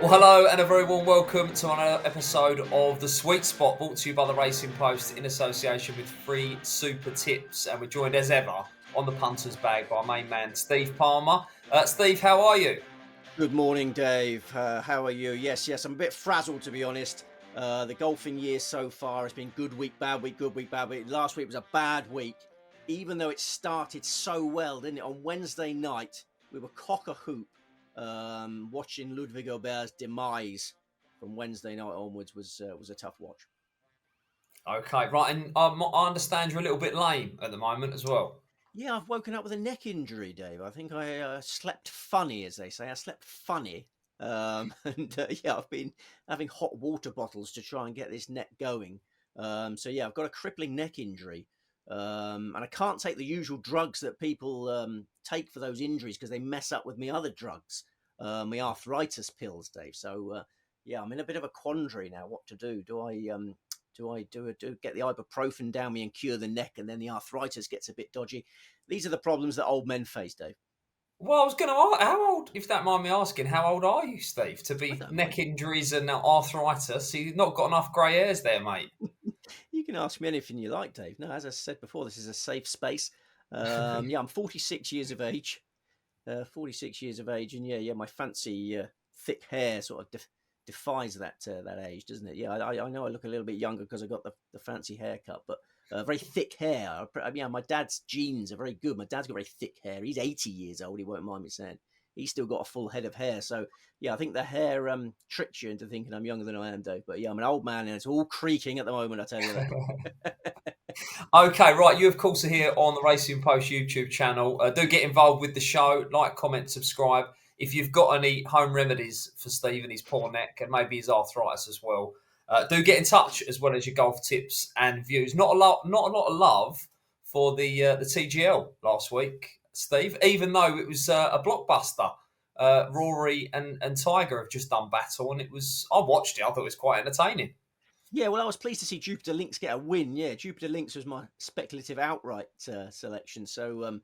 Well, hello and a very warm welcome to another episode of The Sweet Spot, brought to you by the Racing Post in association with Free Super Tips. And we're joined as ever on the punter's bag by main man Steve Palmer. Steve, how are you? Good morning, Dave. How are you? Yes, I'm a bit frazzled, to be honest. The golfing year so far has been good week, bad week, good week, bad week. Last week was a bad week, even though it started so well, didn't it? On Wednesday night, we were cock-a-hoop. Watching Ludwig Aubert's demise from Wednesday night onwards was a tough watch. Okay, right. And I understand you're a little bit lame at the moment as well. Yeah, I've woken up with a neck injury, Dave. I think I slept funny, as they say. I slept funny. And I've been having hot water bottles to try and get this neck going. So I've got a crippling neck injury. And I can't take the usual drugs that people take for those injuries because they mess up with my other drugs, my arthritis pills, Dave. So I'm in a bit of a quandary now. What to do? Do I get the ibuprofen down me and cure the neck, and then the arthritis gets a bit dodgy? These are the problems that old men face, Dave. Well, I was going to ask, how old, if that mind me asking, how old are you, Steve, to I be don't neck mind. injuries and arthritis? You've not got enough grey hairs there, mate. You can ask me anything you like, Dave. No, as I said before, this is a safe space. I'm 46 years of age. 46 years of age, and my fancy thick hair sort of defies that age, doesn't it? Yeah, I know I look a little bit younger because I got the fancy haircut, but very thick hair. My dad's genes are very good. My dad's got very thick hair. He's 80 years old. He won't mind me saying. He's still got a full head of hair. So I think the hair tricks you into thinking I'm younger than I am, Dave. But yeah, I'm an old man, and it's all creaking at the moment. I tell you that. Okay, right. You, of course, are here on the Racing Post YouTube channel. Do get involved with the show. Like, comment, subscribe. If you've got any home remedies for Steve and his poor neck and maybe his arthritis as well, do get in touch, as well as your golf tips and views. Not a lot of love for the TGL last week, Steve. Even though it was a blockbuster. Rory and Tiger have just done battle, and I watched it. I thought it was quite entertaining. Yeah, well, I was pleased to see Jupiter Lynx get a win. Yeah, Jupiter Lynx was my speculative outright selection. So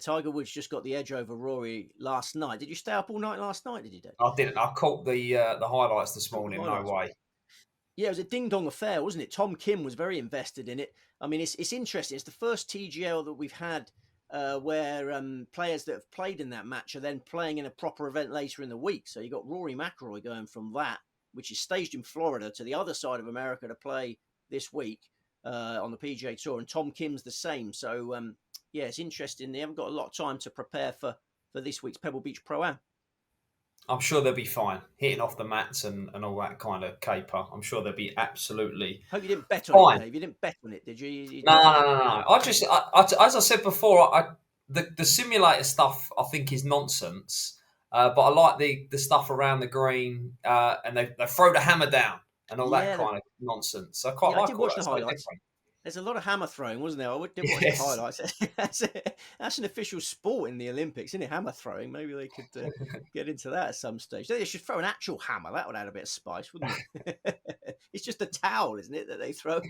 Tiger Woods just got the edge over Rory last night. Did you stay up all night last night? Did you, Dave? I didn't. I caught the highlights this Caught the morning. No highlights. way. Yeah, it was a ding dong affair, wasn't it? Tom Kim was very invested in it. I mean, it's interesting. It's the first TGL that we've had where players that have played in that match are then playing in a proper event later in the week. So you got Rory McIlroy going from that, which is staged in Florida, to the other side of America to play this week on the PGA Tour, and Tom Kim's the same. So it's interesting. They haven't got a lot of time to prepare for this week's Pebble Beach Pro-Am. I'm sure they'll be fine. Hitting off the mats and all that kind of caper. I'm sure they'll be absolutely Hope you didn't bet on it, fine. Dave. You didn't bet on it, did you? No, no, no, no. As I said before, the simulator stuff I think is nonsense. But I like the stuff around the green, and they throw the hammer down and all that Yeah, kind of nonsense. I quite I like did all watch that. the It's a bit highlights. different. There's a lot of hammer throwing, wasn't there? Did watch the Yes. highlights. That's an official sport in the Olympics, isn't it? Hammer throwing. Maybe they could get into that at some stage. They should throw an actual hammer. That would add a bit of spice, wouldn't it? It's just a towel, isn't it, that they throw?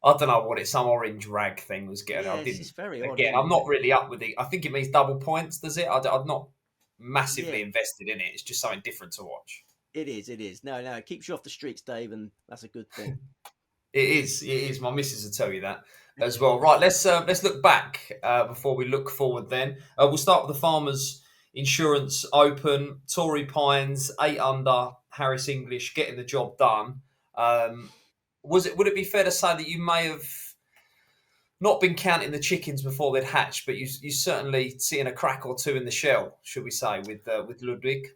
I don't know what it's. Some orange rag thing was getting. I Yes, didn't. it's very odd, Again, isn't I'm it? not really up with it. I think it means double points. Does it? I'm not Yeah, massively invested in it. It's just something different to watch. it is. It is. No, it keeps you off the streets, Dave, and that's a good thing. It is. It is. My missus will tell you that as well. Right. Let's look back before we look forward. Then we'll start with the Farmers Insurance Open. Torrey Pines 8 under. Harris English getting the job done. Um, Would it be fair to say that you may have not been counting the chickens before they'd hatched, but you certainly seeing a crack or two in the shell, should we say, with Ludwig?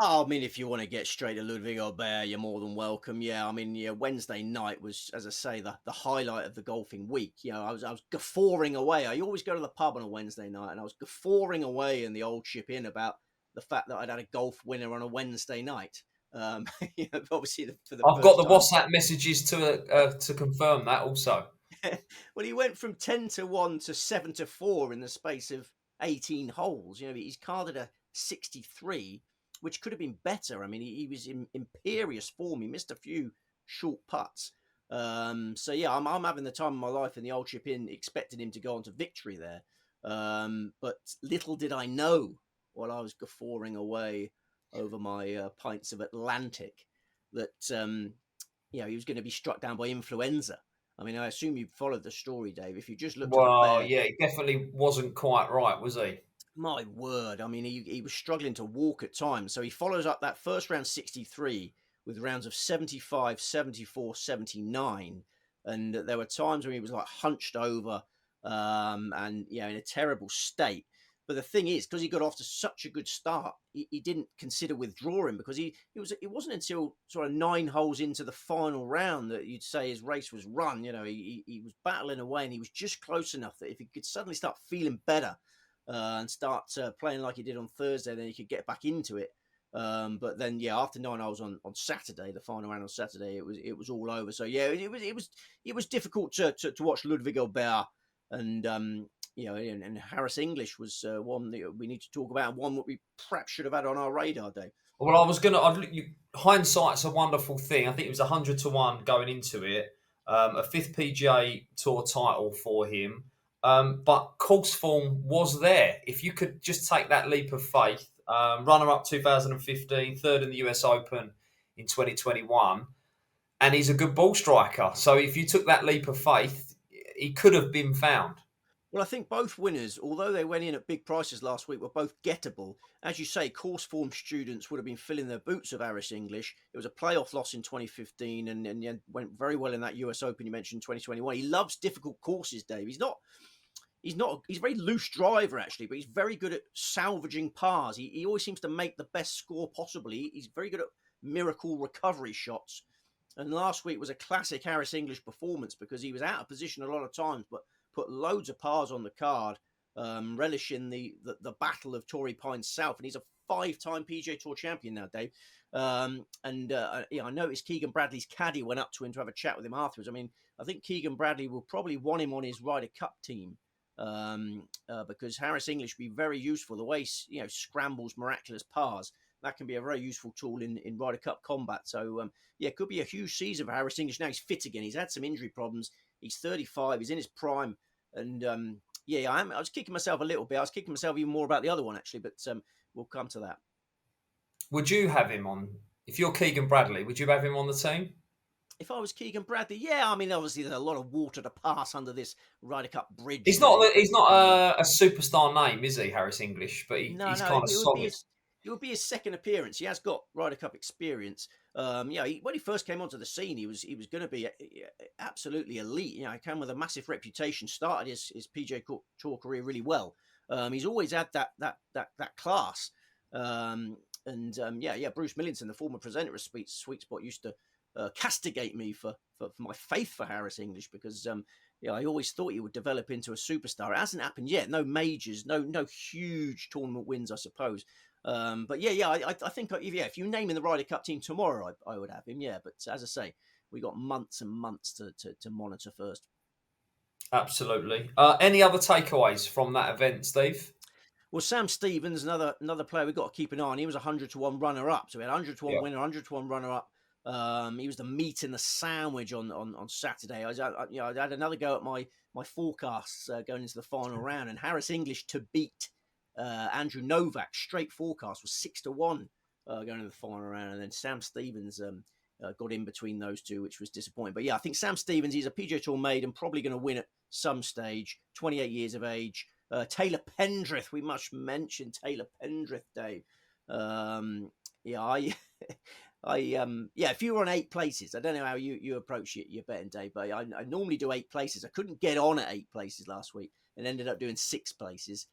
Oh, I mean, if you want to get straight to Ludwig Aubert, you're more than welcome. Yeah, I mean, Wednesday night was, as I say, the highlight of the golfing week. I was guffawing away. I always go to the pub on a Wednesday night, and I was guffawing away in the old Chip Inn about the fact that I'd had a golf winner on a Wednesday night. Um, Obviously for the I've got first the time. WhatsApp messages to confirm that also. Well, he went from 10-1 to 7-4 in the space of 18 holes. He's carded a 63, which could have been better. I mean, he was in imperious form. He missed a few short putts. I'm having the time of my life in the old Chip Inn, expecting him to go on to victory there. But little did I know while I was guffawing away over my pints of Atlantic that he was going to be struck down by influenza. I mean, I assume you followed the story, Dave. If you just looked at the Well, bear, yeah, he definitely wasn't quite right, was he? my word. I mean, he was struggling to walk at times. So he follows up that first round 63 with rounds of 75, 74, 79. And there were times when he was like hunched over and, in a terrible state. But the thing is, because he got off to such a good start, he didn't consider withdrawing because it wasn't until sort of 9 holes into the final round that you'd say his race was run. He was battling away and he was just close enough that if he could suddenly start feeling better, and start playing like he did on Thursday, then he could get back into it. But then, after 9 holes on Saturday, the final round on Saturday, it was all over. So it was difficult to watch Ludwig Albert, and and Harris English was one that we need to talk about, and one that we perhaps should have had on our radar, Dave. Well, hindsight's a wonderful thing. I think it was 100-1 going into it. A fifth PGA Tour title for him. But course form was there. If you could just take that leap of faith, runner-up 2015, third in the US Open in 2021, and he's a good ball striker. So if you took that leap of faith, he could have been found. Well, I think both winners, although they went in at big prices last week, were both gettable. As you say, course form students would have been filling their boots of Harris English. It was a playoff loss in 2015 and went very well in that US Open you mentioned in 2021. He loves difficult courses, Dave. He's a very loose driver, actually, but he's very good at salvaging pars. He always seems to make the best score possible. He's very good at miracle recovery shots. And last week was a classic Harris English performance because he was out of position a lot of times, but put loads of pars on the card, relishing the battle of Torrey Pines South. And he's a 5-time PGA Tour champion now, Dave. I noticed Keegan Bradley's caddy went up to him to have a chat with him afterwards. I mean, I think Keegan Bradley will probably want him on his Ryder Cup team because Harris English will be very useful. The way he scrambles miraculous pars, that can be a very useful tool in Ryder Cup combat. So, it could be a huge season for Harris English. Now he's fit again. He's had some injury problems. He's 35. He's in his prime. And, I was kicking myself a little bit. I was kicking myself even more about the other one, actually. But we'll come to that. Would you have him on? If you're Keegan Bradley, would you have him on the team? If I was Keegan Bradley, I mean, obviously there's a lot of water to pass under this Ryder Cup bridge. He's not a superstar name, is he, Harris English? But he's kind of solid. It would be his second appearance. He has got Ryder Cup experience. When he first came onto the scene, he was going to be absolutely elite. He came with a massive reputation. Started his PGA Tour career really well. He's always had that class. Bruce Millington, the former presenter of Sweet Spot, used to castigate me for my faith for Harris English because I always thought he would develop into a superstar. It hasn't happened yet. No majors, no huge tournament wins, I suppose. I think if you name in the Ryder Cup team tomorrow, I would have him. Yeah, but as I say, we got months and months to monitor first. Absolutely. Any other takeaways from that event, Steve? Well, Sam Stevens, another player we've got to keep an eye on. He was 100-1 runner-up. So we had 100-1 winner, 100-1 runner-up. He was the meat in the sandwich on Saturday. I had another go at my forecasts going into the final round, and Harris English to beat Andrew Novak straight forecast was 6-1 going into the final round, and then Sam Stevens got in between those two, which was disappointing. But I think Sam Stevens, he's a PGA Tour made and probably going to win at some stage. 28 years of age. Taylor Pendrith, we must mention Taylor Pendrith, Dave. If you were on 8 places, I don't know how you approach your betting, Dave, but I normally do 8 places. I couldn't get on at 8 places last week and ended up doing 6 places.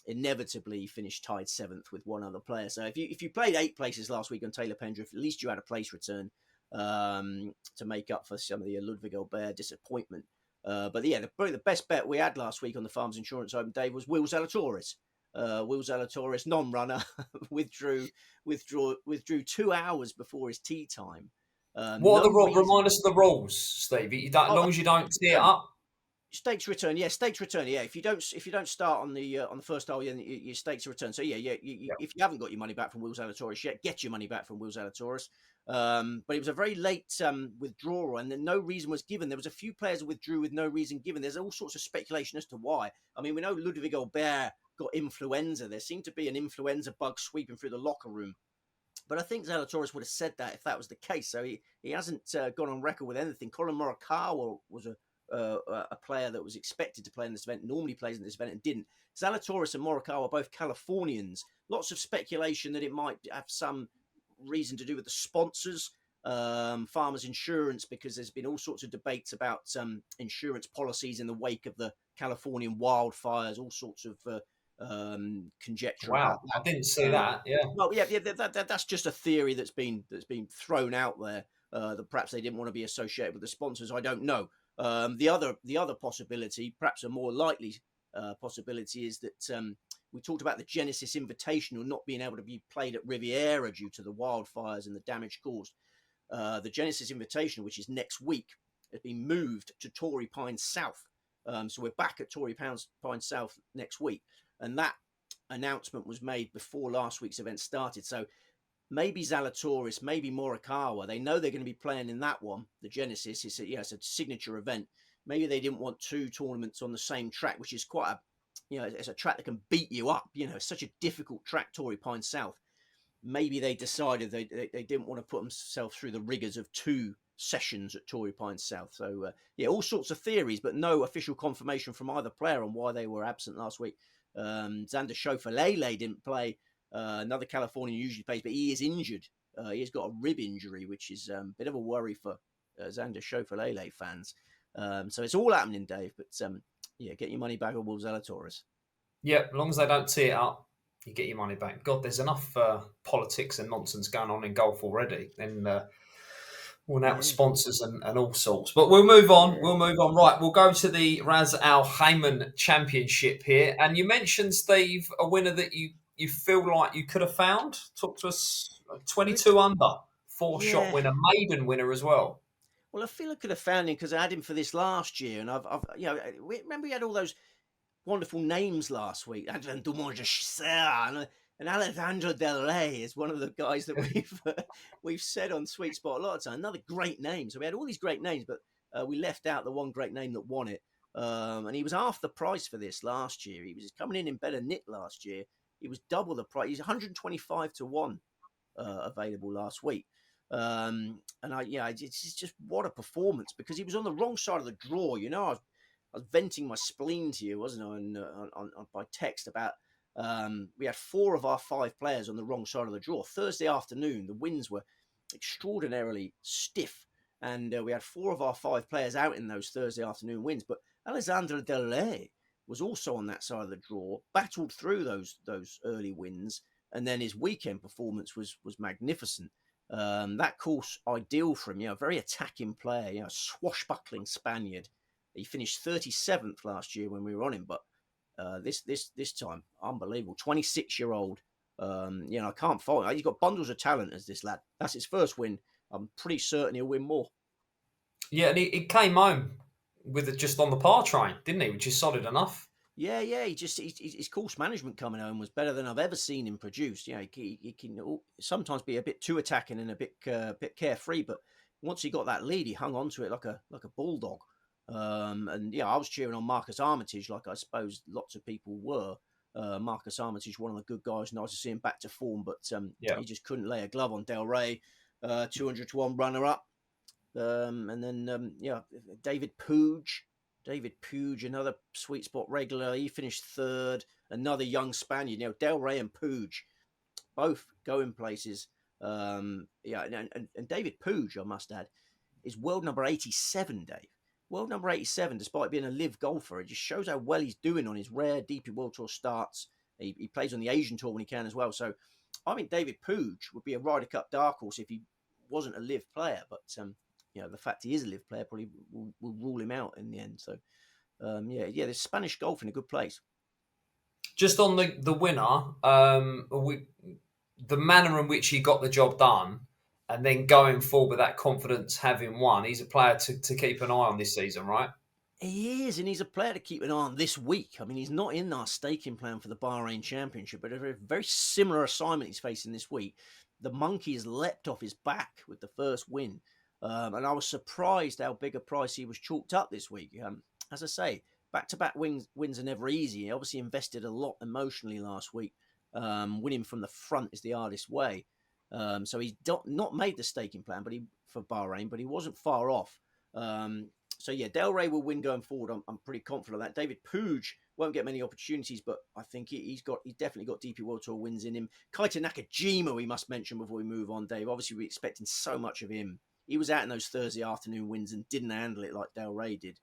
Inevitably finished tied 7th with one other player. So if you played 8 places last week on Taylor Pendrith, at least you had a place return to make up for some of the Ludwig Albert disappointment. Probably the best bet we had last week on the Farmers Insurance Open, Dave, was Will Zalatoris. Will Zalatoris, non-runner, withdrew 2 hours before his tee time. What are the rules? Remind us of the rules, Steve. As long as you don't tee it up. Stakes return. If you don't start on the first hole, then your stakes are returned. So if you haven't got your money back from Will Zalatoris yet, get your money back from Will Zalatoris. But it was a very late withdrawal, and then no reason was given. There was a few players who withdrew with no reason given. There's all sorts of speculation as to why. I mean, we know Ludwig Albert got influenza. There seemed to be an influenza bug sweeping through the locker room. But I think Zalatoris would have said that if that was the case. So he hasn't gone on record with anything. Colin Morikawa was a player that was expected to play in this event, normally plays in this event and didn't. Zalatoris and Morikawa are both Californians. Lots of speculation that it might have some reason to do with the sponsors, Farmers Insurance, because there's been all sorts of debates about insurance policies in the wake of the Californian wildfires, all sorts of conjecture about Wow, that. I didn't see that. Yeah. Well, yeah, that's just a theory that's been thrown out there. That perhaps they didn't want to be associated with the sponsors. I don't know. The other possibility, perhaps a more likely possibility, is that we talked about the Genesis Invitational not being able to be played at Riviera due to the wildfires and the damage caused. The Genesis Invitational, which is next week, has been moved to Torrey Pines South. So we're back at Torrey Pines South next week, and that announcement was made before last week's event started. So maybe Zalatoris, maybe Morikawa, they know they're going to be playing in that one, the Genesis. It's a signature event. Maybe they didn't want two tournaments on the same track, which is quite it's a track that can beat you up. It's such a difficult track, Torrey Pines South. Maybe they decided they didn't want to put themselves through the rigors of two sessions at Torrey Pines South. So, all sorts of theories, but no official confirmation from either player on why they were absent last week. Xander Schauffele didn't play. Another Californian usually plays, but he is injured. He has got a rib injury, which is a bit of a worry for Xander Schauffele fans. So it's all happening, Dave. But get your money back on Will Zalatoris. Yeah, as long as they don't tee it up, you get your money back. God, there's enough politics and nonsense going on in golf already. Then worn out with sponsors and all sorts. But we'll move on. Yeah. We'll move on. Right, we'll go to the Ras Al Khaimah Championship here. And you mentioned, Steve, a winner that you feel like you could have found. Talk to us. 22 under, four-shot winner, maiden winner as well. Well, I feel I could have found him because I had him for this last year, and I've remember we had all those wonderful names last week. Adrian Dumont and Alejandro Del Rey is one of the guys that we've said on Sweet Spot a lot of time. Another great name. So we had all these great names, but we left out the one great name that won it. And he was half the price for this last year. He was coming in better nick last year. He was double the price. He's 125 to 1 available last week. It's just what a performance, because he was on the wrong side of the draw. I was venting my spleen to you, wasn't I, on by text about we had 4 of our 5 players on the wrong side of the draw. Thursday afternoon, the winds were extraordinarily stiff, and we had 4 of our 5 players out in those Thursday afternoon winds. But Alexandre Del Rey was also on that side of the draw, battled through those early winds, and then his weekend performance was magnificent. That course ideal for him, very attacking player, swashbuckling Spaniard. He finished 37th last year when we were on him, but this time, unbelievable. 26-year-old. I can't fault him. He's got bundles of talent as this lad. That's his first win. I'm pretty certain he'll win more. Yeah, and he came home with it just on the par train, didn't he? Which is solid enough. Yeah. His course management coming home was better than I've ever seen him produce. He can sometimes be a bit too attacking and a bit carefree, but once he got that lead, he hung on to it like a bulldog. I was cheering on Marcus Armitage, like I suppose lots of people were. Marcus Armitage, one of the good guys, nice to see him back to form, but he just couldn't lay a glove on Del Rey. 200 to 1 runner up. And then David Puig, another Sweet Spot regular. He finished 3rd. Another young Spaniard. Del Rey and Puig, both going places. And David Puig, I must add, is world number 87, Dave. World number 87, despite being a live golfer. It just shows how well he's doing on his rare DP World Tour starts. He plays on the Asian Tour when he can as well. So I think David Puig would be a Ryder Cup dark horse if he wasn't a live player. But the fact he is a live player probably will rule him out in the end. So there's Spanish golf in a good place. Just on the winner, the manner in which he got the job done, and then going forward with that confidence, having won, he's a player to keep an eye on this season, right? He is, and he's a player to keep an eye on this week. I mean, he's not in our staking plan for the Bahrain Championship, but a very similar assignment he's facing this week. The monkey has leapt off his back with the first win, and I was surprised how big a price he was chalked up this week. As I say, back-to-back wins are never easy. He obviously invested a lot emotionally last week. Winning from the front is the hardest way. So he's not made the staking plan, for Bahrain, but he wasn't far off. So yeah, Del Rey will win going forward. I'm pretty confident of that. David Puig won't get many opportunities, but I think he's definitely got DP World Tour wins in him. Kaita Nakajima, we must mention before we move on, Dave. Obviously, we're expecting so much of him. He was out in those Thursday afternoon wins and didn't handle it like Del Rey did.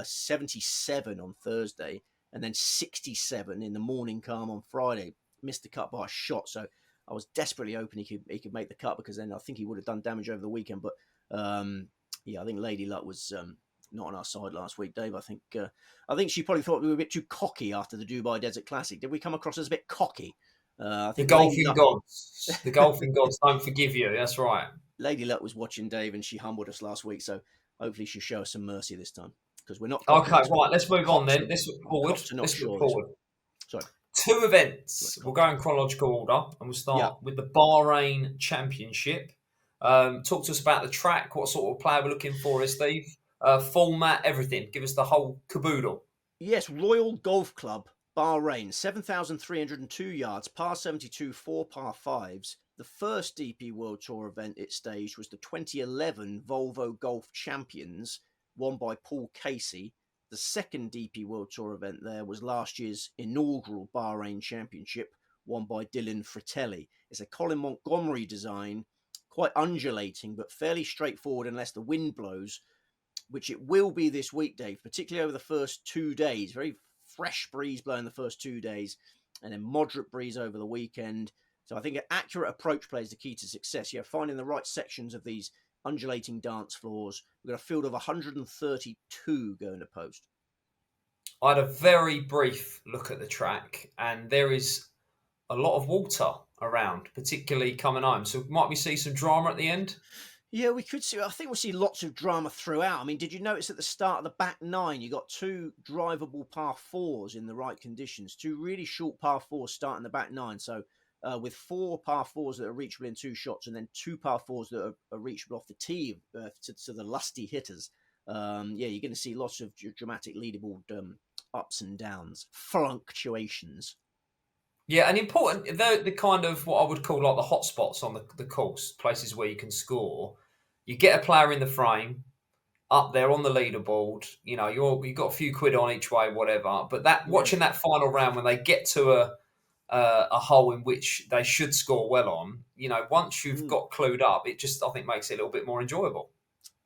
77 on Thursday and then 67 in the morning calm on Friday. Missed the cut by a shot, so I was desperately hoping he could make the cut, because then I think he would have done damage over the weekend. But yeah, I think Lady Luck was not on our side last week, Dave. I think she probably thought we were a bit too cocky after the Dubai Desert Classic. Did we come across as a bit cocky? I think the golfing gods don't forgive you. That's right. Lady Luck was watching, Dave, and she humbled us last week, so hopefully she'll show us some mercy this time, because we're not cocky. Okay, right. Let's move on then. Let's look forward. Sorry. 2 events. We'll go in chronological order, and we'll start with the Bahrain Championship. Talk to us about the track. What sort of player we're looking for, Steve? Format, everything. Give us the whole caboodle. Yes, Royal Golf Club, Bahrain, 7,302 yards, par 72, 4 par 5s. The first DP World Tour event it staged was the 2011 Volvo Golf Champions, won by Paul Casey. The second DP World Tour event there was last year's inaugural Bahrain Championship, won by Dylan Fratelli. It's a Colin Montgomery design, quite undulating, but fairly straightforward unless the wind blows, which it will be this week, Dave, particularly over the first 2 days. Very fresh breeze blowing the first 2 days, and then moderate breeze over the weekend. So I think an accurate approach play is the key to success. Finding the right sections of these undulating dance floors. We've got a field of 132 going to post. I had a very brief look at the track, and there is a lot of water around, particularly coming home. So might we see some drama at the end? Yeah, we could see. I think we'll see lots of drama throughout. I mean, did you notice at the start of the back nine, you got 2 drivable par 4s in the right conditions, 2 really short par 4s starting the back nine. So with 4 par 4s that are reachable in 2 shots, and then 2 par 4s that are reachable off the tee to the lusty hitters. You're going to see lots of dramatic leaderboard ups and downs, fluctuations. Yeah, and important, the kind of what I would call like the hot spots on the course, places where you can score. You get a player in the frame, up there on the leaderboard. You've got a few quid on each way, whatever. But watching that final round when they get to a hole in which they should score well on, once you've got clued up, it just, I think, makes it a little bit more enjoyable.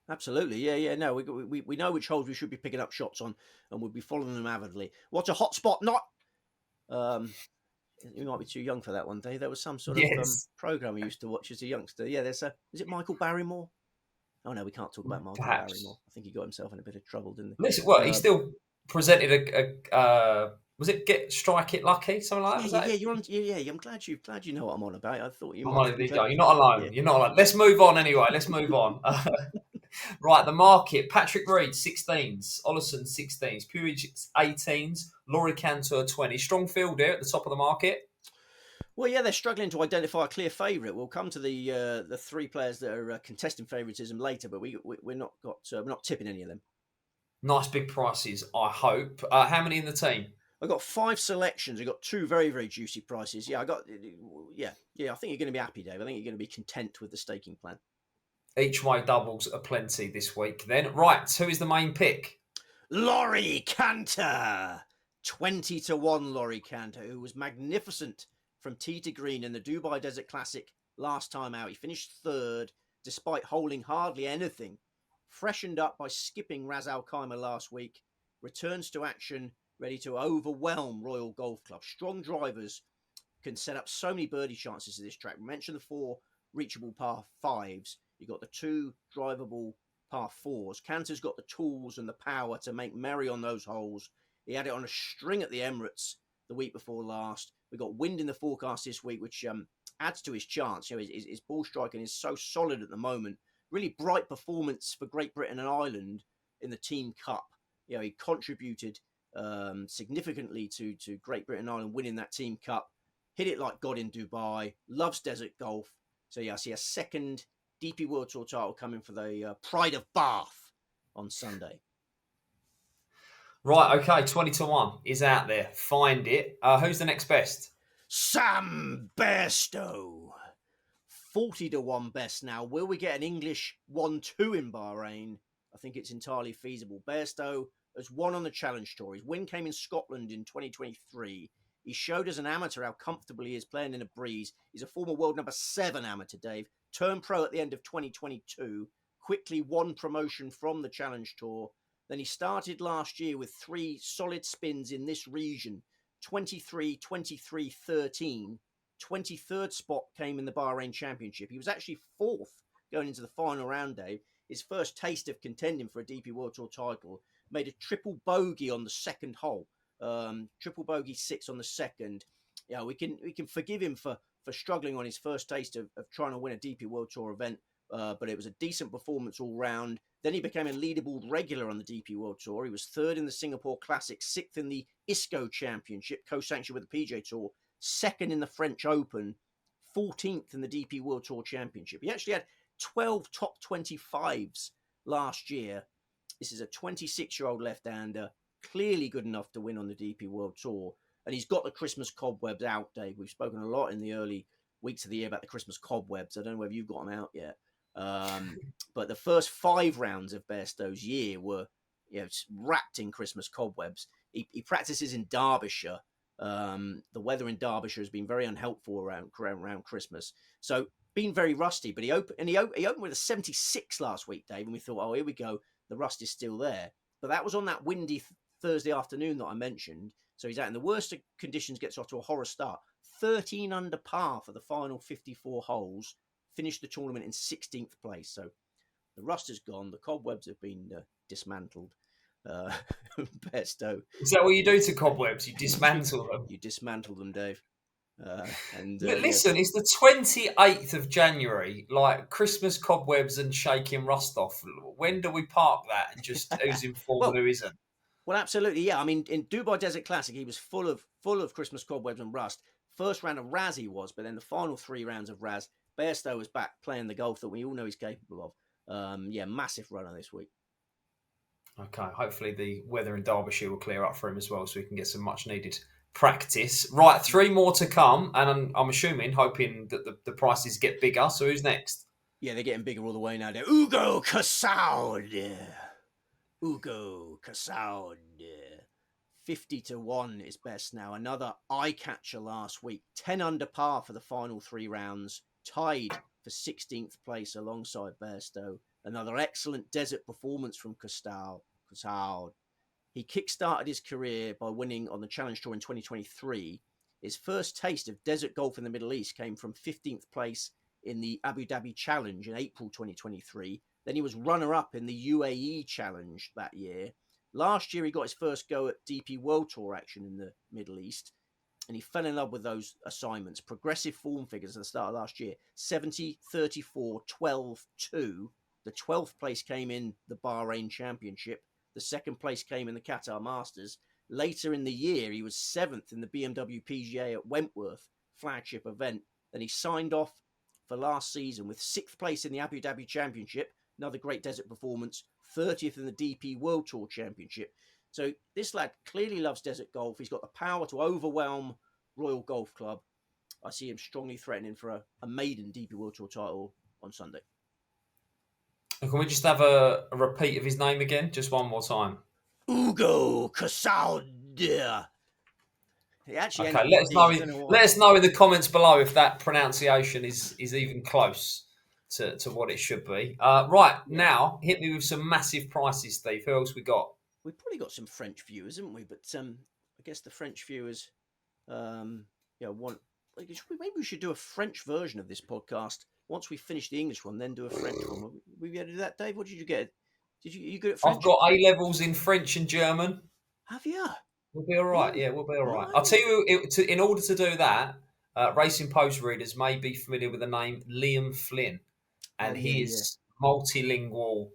Absolutely, yeah. No, we know which holes we should be picking up shots on, and we'll be following them avidly. What's a hot spot? Not. You might be too young for that one, Dave. There was some sort of program we used to watch as a youngster. Yeah, is it Michael Barrymore? Oh no, we can't talk about Michael Barrymore. I think he got himself in a bit of trouble, didn't he? Listen, he still presented was it Get Strike It Lucky, something like that? Yeah. I'm glad you know what I'm on about. I thought you might. You're not alone. Yeah. You're not alone. Let's move on anyway. Let's move on. Right, the market. Patrick Reed, 16s. Ollison, 16s. Puig, 18s. Laurie Cantor, 20. Strong field here at the top of the market. Well, yeah, they're struggling to identify a clear favourite. We'll come to the 3 players that are contesting favouritism later, but we're not tipping any of them. Nice big prices, I hope. How many in the team? I've got 5 selections. I've got 2 very, very juicy prices. Yeah, I think you're going to be happy, Dave. I think you're going to be content with the staking plan. Each way doubles are plenty this week then. Right, who is the main pick? Laurie Cantor. 20-1 Laurie Cantor, who was magnificent from tee to green in the Dubai Desert Classic last time out. He finished 3rd despite holding hardly anything. Freshened up by skipping Khaimah last week. Returns to action, ready to overwhelm Royal Golf Club. Strong drivers can set up so many birdie chances at this track. We mentioned the 4 reachable par 5s. You've got the 2 drivable par 4s. Cantor's got the tools and the power to make merry on those holes. He had it on a string at the Emirates the week before last. We got wind in the forecast this week, which adds to his chance. His ball striking is so solid at the moment. Really bright performance for Great Britain and Ireland in the Team Cup. He contributed significantly to Great Britain and Ireland winning that Team Cup. Hit it like God in Dubai. Loves desert golf. So I see a second DP World Tour title coming for the Pride of Bath on Sunday. Right, okay, 20 to 1 is out there. Find it. Who's the next best? Sam Bairstow. 40 to 1 best now. Will we get an English 1-2 in Bahrain? I think it's entirely feasible. Bairstow has won on the Challenge Tour. His win came in Scotland in 2023. He showed as an amateur how comfortable he is playing in a breeze. He's a former world number 7 amateur, Dave. Turned pro at the end of 2022. Quickly won promotion from the Challenge Tour. Then he started last year with 3 solid spins in this region. 23, 23, 13. 23rd spot came in the Bahrain Championship. He was actually 4th going into the final round, Dave. His first taste of contending for a DP World Tour title. Made a triple bogey on the second hole. Triple bogey 6 on the second. Yeah, we can forgive him for struggling on his first taste of trying to win a DP World Tour event. But it was a decent performance all round. Then he became a leaderboard regular on the DP World Tour. He was 3rd in the Singapore Classic, 6th in the ISCO Championship, co-sanctioned with the PGA Tour, 2nd in the French Open, 14th in the DP World Tour Championship. He actually had 12 top 25s last year. This is a 26-year-old left-hander, clearly good enough to win on the DP World Tour. And he's got the Christmas cobwebs out, Dave. We've spoken a lot in the early weeks of the year about the Christmas cobwebs. I don't know whether you've got them out yet. But the first 5 rounds of Bairstow's year were wrapped in Christmas cobwebs. He practices in Derbyshire. The weather in Derbyshire has been very unhelpful around Christmas. So been very rusty, but he opened with a 76 last week, Dave, and we thought, oh, here we go. The rust is still there. But that was on that windy Thursday afternoon that I mentioned. So he's out in the worst of conditions, gets off to a horror start. 13 under par for the final 54 holes. Finished the tournament in 16th place. So the rust is gone. The cobwebs have been dismantled. Bairstow. Is that what you do to cobwebs? You dismantle them? You dismantle them, Dave. Listen, it's the 28th of January, like Christmas cobwebs and shaking rust off. When do we park that and just who's informed and who isn't? Well, absolutely, yeah. I mean, in Dubai Desert Classic, he was full of Christmas cobwebs and rust. First round of Raz he was, but then the final 3 rounds of Raz, Bairstow was back playing the golf that we all know he's capable of. Massive runner this week. Okay, hopefully the weather in Derbyshire will clear up for him as well, so we can get some much needed practice. Right, 3 more to come, and I'm hoping that the prices get bigger. So who's next? Yeah, they're getting bigger all the way now. They're Ugo Casaud. 50 to 1 is best now. Another eye catcher last week. 10 under par for the final 3 rounds. Tied for 16th place alongside Bairstow. Another excellent desert performance from Casaud. He kick-started his career by winning on the Challenge Tour in 2023. His first taste of desert golf in the Middle East came from 15th place in the Abu Dhabi Challenge in April 2023. Then he was runner-up in the UAE Challenge that year. Last year, he got his first go at DP World Tour action in the Middle East, and he fell in love with those assignments. Progressive form figures at the start of last year, 70, 34, 12, 2. The 12th place came in the Bahrain Championship. The 2nd place came in the Qatar Masters. Later in the year, he was 7th in the BMW PGA at Wentworth, flagship event. Then he signed off for last season with 6th place in the Abu Dhabi Championship, another great desert performance, 30th in the DP World Tour Championship. So this lad clearly loves desert golf. He's got the power to overwhelm Royal Golf Club. I see him strongly threatening for a maiden DP World Tour title on Sunday. Can we just have a repeat of his name again? Just one more time. Ugo Casaud. Okay, let us know in the comments below if that pronunciation is even close to what it should be. Now, hit me with some massive prices, Steve. Who else we got? We've probably got some French viewers, haven't we? But I guess the French viewers, want. Maybe we should do a French version of this podcast once we finish the English one, then do a French one. We be able to do that, Dave? What did you get? You good at French? I've got A levels in French and German. Have you? We'll be all right. Yeah, we'll be all right. I'll tell you, in order to do that, Racing Post readers may be familiar with the name Liam Flynn, and he is multilingual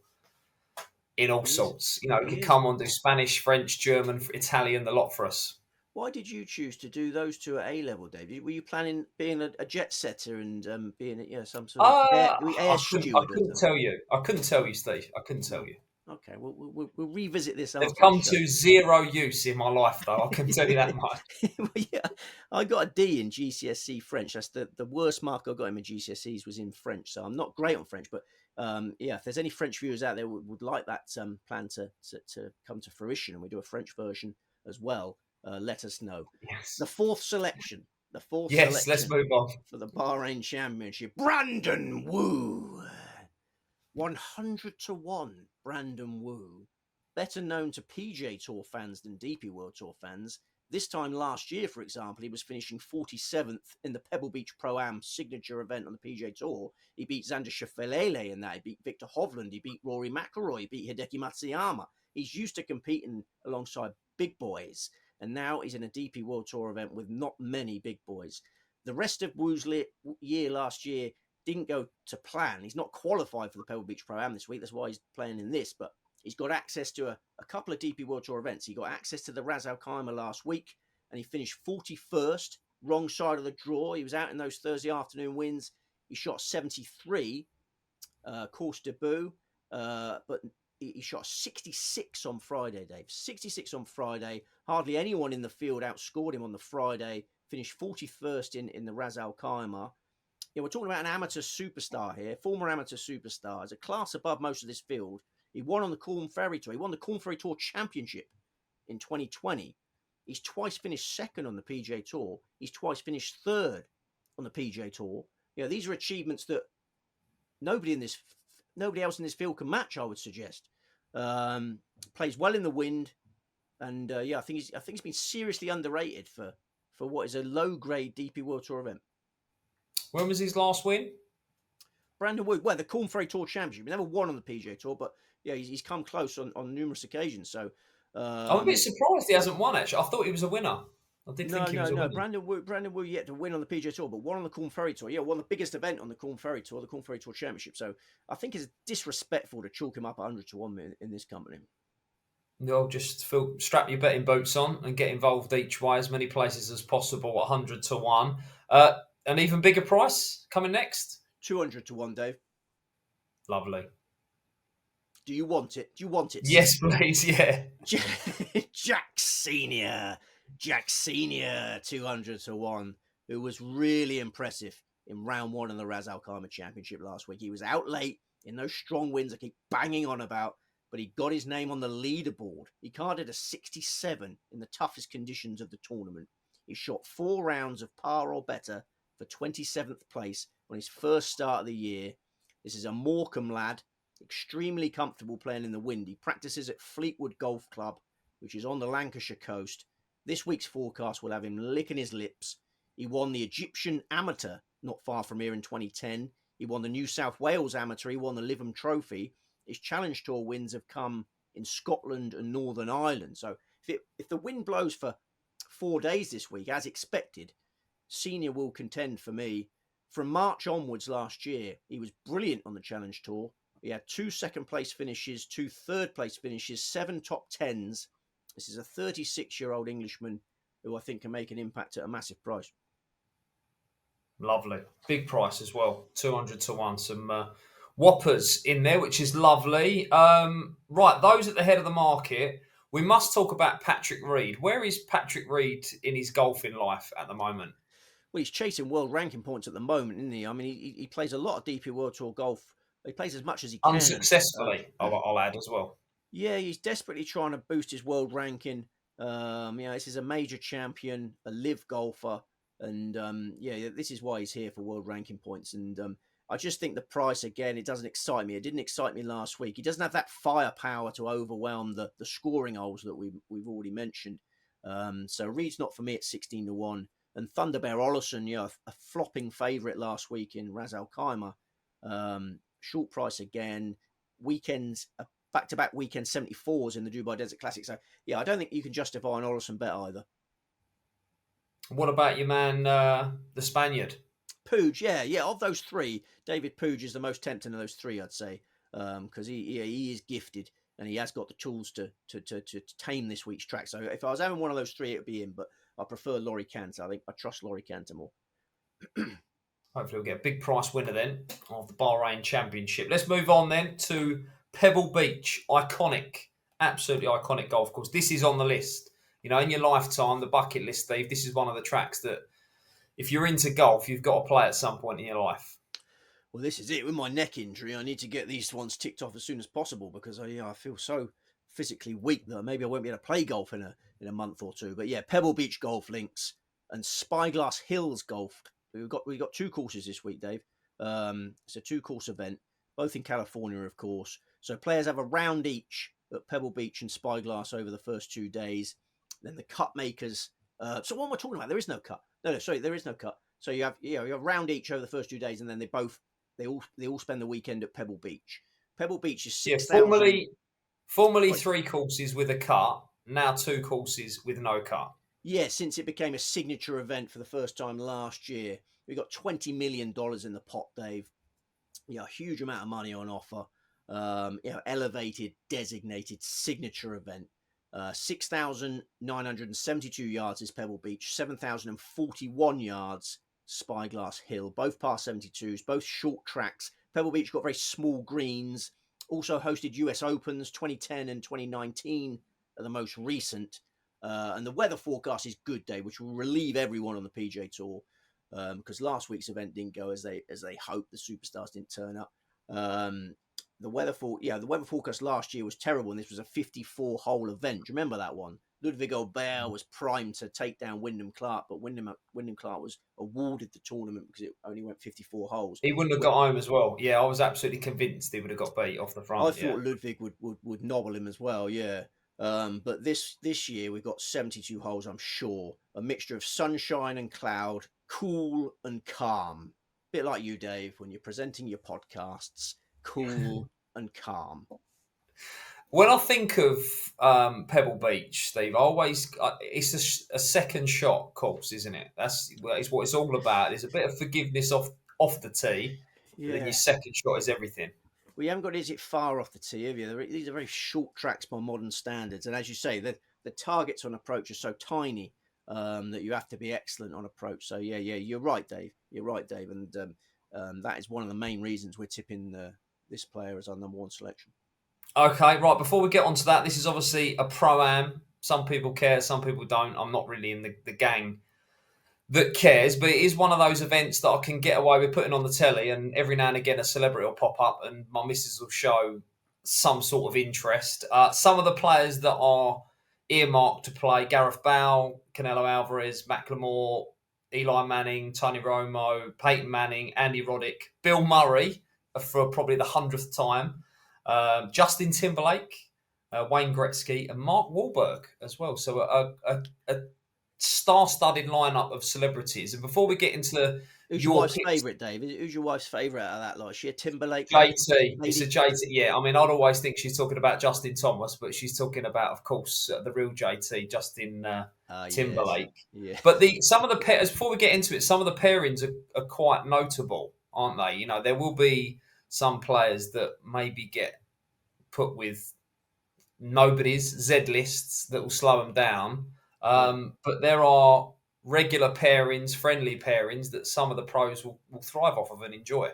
in all sorts. He could come on, do Spanish, French, German, Italian, the lot for us. Why did you choose to do those 2 at A level, Dave? Were you planning being a jet setter and being some sort of air steward? I couldn't tell you. I couldn't tell you, Steve. I couldn't tell you. Okay, we'll revisit this They've after the come show. to zero use in my life, though. I can tell you that much. Well, yeah, I got a D in GCSE French. That's the worst mark I got in my GCSEs was in French. So I'm not great on French, but yeah, if there's any French viewers out there would like that plan to come to fruition, and we do a French version as well, let us know. The Yes. fourth selection, the fourth Yes, let's selection move on. for the Bahrain Championship, Brandon Wu. 100 to 1, Brandon Wu, better known to PJ Tour fans than DP World Tour fans. This time last year, for example, he was finishing 47th in the Pebble Beach Pro-Am signature event on the PJ Tour. He beat Xander Schauffele in that. He beat Victor Hovland. He beat Rory McIlroy. He beat Hideki Matsuyama. He's used to competing alongside big boys, and now he's in a DP World Tour event with not many big boys. The rest of Wu's year last year didn't go to plan. He's not qualified for the Pebble Beach Pro-Am this week. That's why he's playing in this. But he's got access to a couple of DP World Tour events. He got access to the Ras Al Khaimah last week, and he finished 41st, wrong side of the draw. He was out in those Thursday afternoon wins. He shot 73, course debut, but he shot 66 on Friday, Dave. 66 on Friday. Hardly anyone in the field outscored him on the Friday. Finished 41st in the Ras Al Khaimah. Yeah, we're talking about an amateur superstar here, former amateur superstar. As a class above most of this field. He won on the Corn Ferry Tour. He won the Corn Ferry Tour Championship in 2020. He's twice finished second on the PGA Tour. He's twice finished third on the PGA Tour. Yeah, these are achievements that nobody else in this field can match, I would suggest. Plays well in the wind, and yeah, I think he's been seriously underrated for what is a low grade DP World Tour event. When was his last win? Brandon Wu, well, the Corn Ferry Tour Championship. He never won on the PGA Tour, but yeah, he's come close on numerous occasions. So I'm a bit surprised he hasn't won, actually. I thought he was a winner. I did think he was a winner. Brandon Wu yet to win on the PGA Tour, but won on the Corn Ferry Tour. Yeah, won the biggest event on the Corn Ferry Tour, the Corn Ferry Tour Championship. So I think it's disrespectful to chalk him up 100 to 1 in this company. No, just strap your betting boots on and get involved each way, as many places as possible, 100 to 1. An even bigger price coming next? 200 to 1, Dave. Lovely. Do you want it? Yes, please, yeah. Jack Senior, 200 to 1, who was really impressive in round one of the Ras Al Khaimah Championship last week. He was out late in those strong winds I keep banging on about, but he got his name on the leaderboard. He carded a 67 in the toughest conditions of the tournament. He shot 4 rounds of par or better for 27th place on his first start of the year. This is a Morecambe lad, extremely comfortable playing in the wind. He practices at Fleetwood Golf Club, which is on the Lancashire coast. This week's forecast will have him licking his lips. He won the Egyptian Amateur not far from here in 2010. He won the New South Wales Amateur. He won the Lytham Trophy. His Challenge Tour wins have come in Scotland and Northern Ireland. So if the wind blows for 4 days this week, as expected, Senior will contend for me. From March onwards last year, he was brilliant on the Challenge Tour. He had 2 second-place finishes, 2 third-place finishes, 7 top 10s. This is a 36-year-old Englishman who I think can make an impact at a massive price. Lovely. Big price as well, 200 to 1. Some whoppers in there, which is lovely. Right, those at the head of the market, we must talk about Patrick Reed. Where is Patrick Reed in his golfing life at the moment? Well, he's chasing world ranking points at the moment, isn't he? I mean, he plays a lot of DP World Tour golf. He plays as much as he can. Unsuccessfully, I'll add as well. Yeah, he's desperately trying to boost his world ranking. This is a major champion, a live golfer, and this is why he's here for world ranking points. And I just think the price, again, it doesn't excite me. It didn't excite me last week. He doesn't have that firepower to overwhelm the scoring holes that we've already mentioned. So Reed's not for me at 16 to 1. And Thunderbear Ollison, a flopping favourite last week in Ras Al Khaimah. Short price again. Weekends, back-to-back weekend 74s in the Dubai Desert Classic. So, yeah, I don't think you can justify an Ollison bet either. What about your man, the Spaniard? Puig, yeah. Of those three, David Puig is the most tempting of those three, I'd say, because he is gifted and he has got the tools to tame this week's track. So if I was having one of those three, it would be him. But I prefer Laurie Cantor. I think I trust Laurie Cantor more. Hopefully we'll get a big price winner then of the Bahrain Championship. Let's move on then to Pebble Beach, iconic, absolutely iconic golf course. This is on the list. You know, in your lifetime, the bucket list, Steve, this is one of the tracks that, if you're into golf, you've got to play at some point in your life. Well, this is it. With my neck injury, I need to get these ones ticked off as soon as possible because I feel so physically weak that maybe I won't be able to play golf in a month or two. But yeah, Pebble Beach Golf Links and Spyglass Hills Golf. We've got 2 courses this week, Dave. It's a 2-course event, both in California, of course. So players have a round each at Pebble Beach and Spyglass over the first 2 days. Then the cut makers. So what am I talking about? There is no cut. No, sorry, there is no cut. So you have a round each over the first 2 days, and then they all spend the weekend at Pebble Beach. Pebble Beach is 6,000. Formerly 3 courses with a cut, now 2 courses with no cut. Yeah, since it became a signature event for the first time last year, we got $20 million in the pot, Dave. A huge amount of money on offer. Elevated, designated signature event. 6,972 yards is Pebble Beach, 7,041 yards Spyglass Hill, both par 72s, both short tracks. Pebble Beach got very small greens, also hosted US Opens 2010 and 2019 are the most recent. And the weather forecast is good, Dave, which will relieve everyone on the PGA Tour because last week's event didn't go as they hoped. The superstars didn't turn up. The weather forecast last year was terrible, and this was a 54-hole event. Do you remember that one? Ludwig Aubert was primed to take down Wyndham Clark, but Wyndham Clark was awarded the tournament because it only went 54 holes. He wouldn't have got home as well. Yeah, I was absolutely convinced he would have got beat off the front. I thought Ludwig would nobble him as well, yeah. But this year we've got 72 holes, I'm sure. A mixture of sunshine and cloud, cool and calm. Bit like you, Dave, when you're presenting your podcasts. Cool and calm. When I think of Pebble Beach, Steve, it's a second shot course, isn't it? It's what it's all about. There's a bit of forgiveness off the tee, but then your second shot is everything. Well, you haven't got it far off the tee, have you? These are very short tracks by modern standards, and as you say, the targets on approach are so tiny that you have to be excellent on approach. So yeah, you're right, Dave. And that is one of the main reasons we're tipping this player as our number 1 selection. Okay, right. Before we get onto that, this is obviously a pro-am. Some people care, some people don't. I'm not really in the gang that cares, but it is one of those events that I can get away with putting on the telly, and every now and again a celebrity will pop up and my missus will show some sort of interest. Some of the players that are earmarked to play: Gareth Bale, Canelo Alvarez, Macklemore, Eli Manning, Tony Romo, Peyton Manning, Andy Roddick, Bill Murray for probably the 100th time, Justin Timberlake, Wayne Gretzky, and Mark Wahlberg as well. So a star-studded lineup of celebrities. And before we get into who's your wife's favourite, Dave? Who's your wife's favourite out of that lot? Is she a Timberlake? JT. It's a JT. Yeah, I mean, I'd always think she's talking about Justin Thomas, but she's talking about, of course, the real JT, Justin Timberlake. Yes. Yeah. But some of the pairs, before we get into it, some of the pairings are quite notable, aren't they? You know, there will be some players that maybe get put with nobody's Z lists that will slow them down. But there are regular pairings, friendly pairings that some of the pros will thrive off of and enjoy.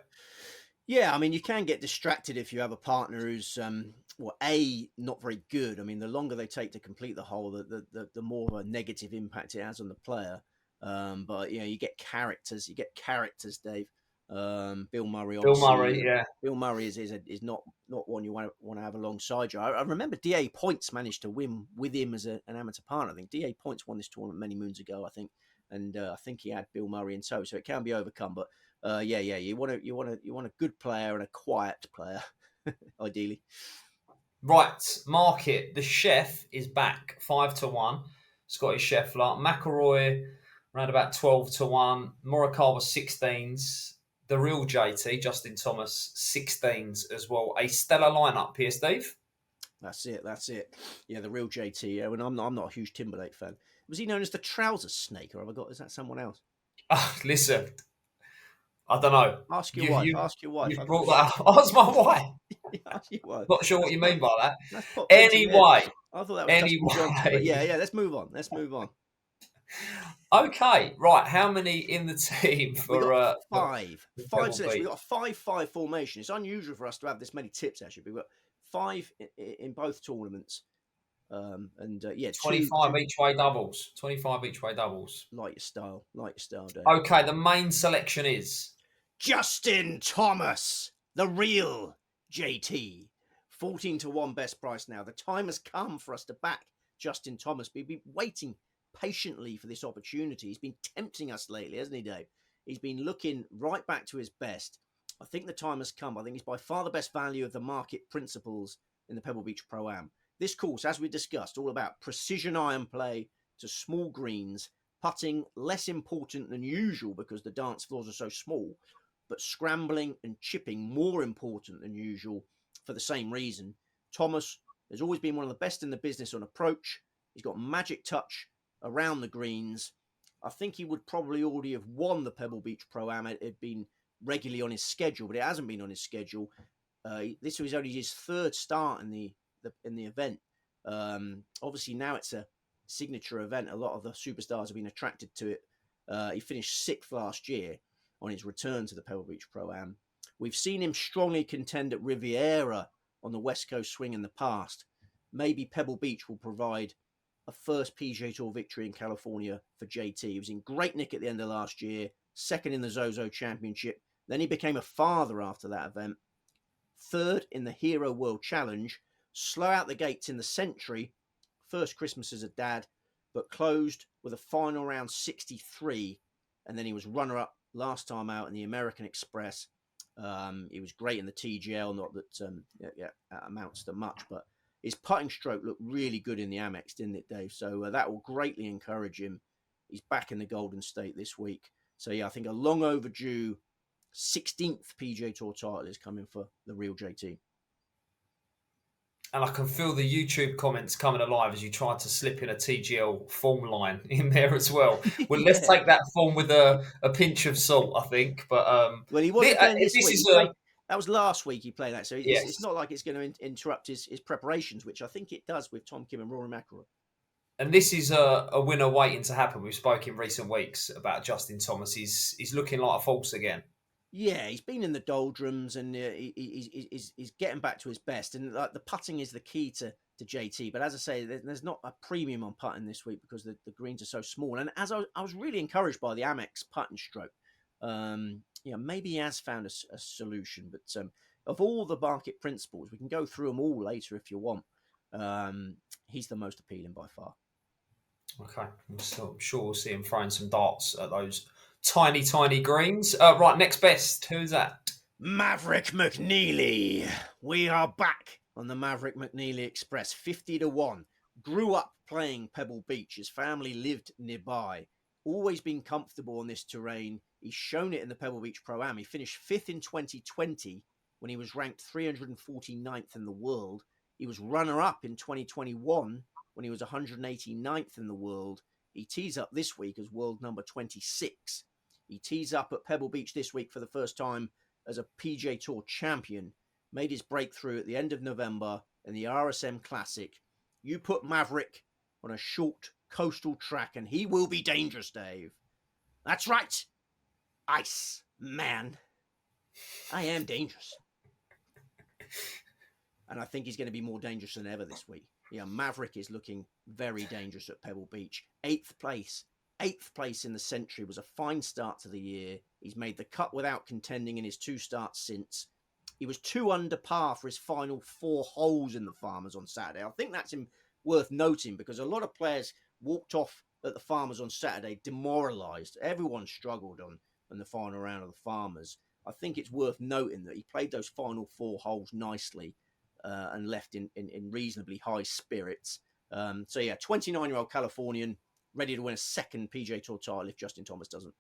Yeah, I mean, you can get distracted if you have a partner who's, not very good. I mean, the longer they take to complete the hole, the more of a negative impact it has on the player. But, you get characters. You get characters, Dave. Bill Murray, obviously. Bill Murray is not one you want to have alongside you. I remember D.A. Points managed to win with him as an amateur partner. I think D.A. Points won this tournament many moons ago, I think, and I think he had Bill Murray in tow, so it can be overcome. But you want a good player and a quiet player, ideally. Right, market. The chef is back 5-1. Scottish Scheffler, McIlroy around about 12-1. Morikawa 16s. The real JT, Justin Thomas, 16s as well. A stellar lineup here, Steve. That's it. Yeah, the real JT. Yeah, and I'm not a huge Timberlake fan. Was he known as the trouser snake, or is that someone else? Listen, I don't know. Ask your wife. You brought that up. Ask my wife. Ask your wife. Not sure what you mean by that. Anyway, I thought that was anyway. Yeah. Let's move on. Okay, right. How many in the team for five? Five selections. We've got a 5-5 formation. It's unusual for us to have this many tips, actually. We've got 5 in both tournaments. Yeah, 25 each way doubles. 25 each way doubles. Like your style, Dave. Okay, the main selection is Justin Thomas, the real JT. 14-1 best price now. The time has come for us to back Justin Thomas. We've been waiting patiently for this opportunity. He's been tempting us lately, hasn't he, Dave? He's been looking right back to his best. I think the time has come. I think he's by far the best value of the market principles in the Pebble Beach Pro-Am. This course, as we discussed, all about precision iron play to small greens, putting less important than usual because the dance floors are so small, but scrambling and chipping more important than usual for the same reason. Thomas has always been one of the best in the business on approach. He's got magic touch around the greens. I think he would probably already have won the Pebble Beach Pro-Am. It had been regularly on his schedule, but it hasn't been on his schedule. This was only his third start in the event. Obviously now it's a signature event. A lot of the superstars have been attracted to it. He finished 6th last year on his return to the Pebble Beach Pro-Am. We've seen him strongly contend at Riviera on the West Coast swing in the past. Maybe Pebble Beach will provide a first PGA Tour victory in California for JT. He was in great nick at the end of last year, second in the Zozo Championship. Then he became a father after that event. Third in the Hero World Challenge. Slow out the gates in the Century. First Christmas as a dad, but closed with a final round 63. And then he was runner-up last time out in the American Express. He was great in the TGL, not that amounts to much, but his putting stroke looked really good in the Amex, didn't it, Dave? So that will greatly encourage him. He's back in the Golden State this week. So, yeah, I think a long overdue 16th PGA Tour title is coming for the real JT. and I can feel the YouTube comments coming alive as you try to slip in a TGL form line in there as well. Well, let's take that form with a pinch of salt, I think. But well, he wasn't playing this week. That was last week he played that, so it's not like it's going to interrupt his preparations, which I think it does with Tom Kim and Rory McIlroy. And this is a winner waiting to happen. We've spoken in recent weeks about Justin Thomas. He's looking like a force again. Yeah, he's been in the doldrums and he's getting back to his best. And like the putting is the key to JT. But as I say, there's not a premium on putting this week because the greens are so small. And as I was really encouraged by the Amex putting stroke. Maybe he has found a solution. But of all the market principles, we can go through them all later if you want. He's the most appealing by far. Okay, so I'm sure we'll see him throwing some darts at those tiny greens. Right, next best. Who's that? Maverick McNeely. We are back on the Maverick McNeely Express. 50-1. Grew up playing Pebble Beach. His family lived nearby. Always been comfortable on this terrain. He's shown it in the Pebble Beach Pro-Am. He finished 5th in 2020 when he was ranked 349th in the world. He was runner-up in 2021 when he was 189th in the world. He tees up this week as world number 26. He tees up at Pebble Beach this week for the first time as a PGA Tour champion. Made his breakthrough at the end of November in the RSM Classic. You put Maverick on a short coastal track and he will be dangerous, Dave. That's right. Ice man. I am dangerous. And I think he's going to be more dangerous than ever this week. Yeah, Maverick is looking very dangerous at Pebble Beach. 8th place in the Century was a fine start to the year. He's made the cut without contending in his 2 starts since. He was 2 under par for his final 4 holes in the Farmers on Saturday. I think that's worth noting because a lot of players walked off at the Farmers on Saturday demoralised. Everyone struggled on the final round of the Farmers. I think it's worth noting that he played those final 4 holes nicely and left in reasonably high spirits. 29-year-old Californian, ready to win a second PGA Tour title if Justin Thomas doesn't.